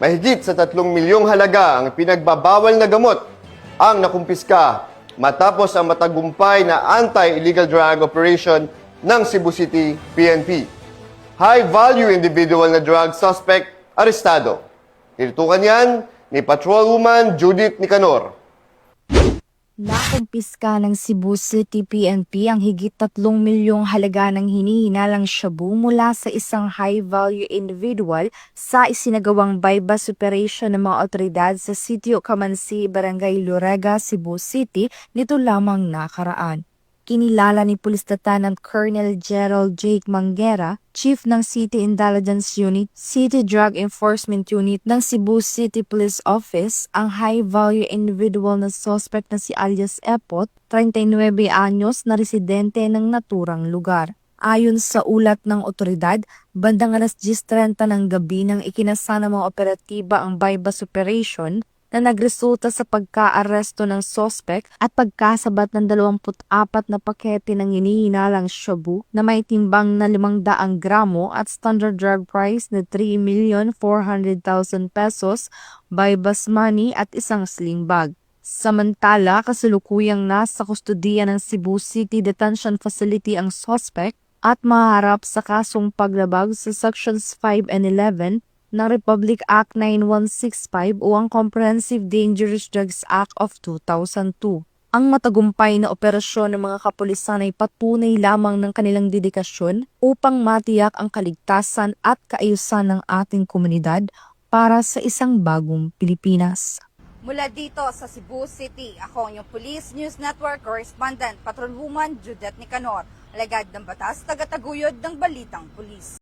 Mahigit sa 3 milyong halaga ang pinagbabawal na gamot ang nakumpiska matapos ang matagumpay na anti-illegal drug operation ng Cebu City PNP. High-value individual na drug suspect arestado. Tinutukan yan ni Patrolwoman Judith Nicanor. Nakumpiska ng Cebu City PNP ang higit 3 milyong halaga ng hinihinalang shabu mula sa isang high-value individual sa isinagawang bypass operation ng mga otoridad sa Sitio Camansi, Barangay Lorega, Cebu City nito lamang nakaraan. Kinilala ni Police Lieutenant Colonel Gerald Jake Manguera, Chief ng City Intelligence Unit, City Drug Enforcement Unit ng Cebu City Police Office, ang high-value individual na suspect na si alias Epot, 39 anyos na residente ng naturang lugar. Ayon sa ulat ng otoridad, bandang alas 10:30 ng gabi nang ikinasa ng mga operatiba ang bypass operation, na nagresulta sa pagka-aresto ng suspect at pagkasabat ng 24 na pakete ng hinihinalang shabu na may timbang na 500 gramo at standard drug price na 3,400,000 pesos, bypass money at isang sling bag. Samantala, kasalukuyang nasa kustodiya ng Cebu City Detention Facility ang suspect at maharap sa kasong paglabag sa Sections 5 and 11 ng Republic Act 9165 o ang Comprehensive Dangerous Drugs Act of 2002. Ang matagumpay na operasyon ng mga kapulisan ay patunay lamang ng kanilang dedikasyon upang matiyak ang kaligtasan at kaayusan ng ating komunidad para sa isang bagong Pilipinas. Mula dito sa Cebu City, ako ang iyong Police News Network Correspondent, Patrolwoman Judith Nicanor, alagad ng batas, tagataguyod ng Balitang Pulis.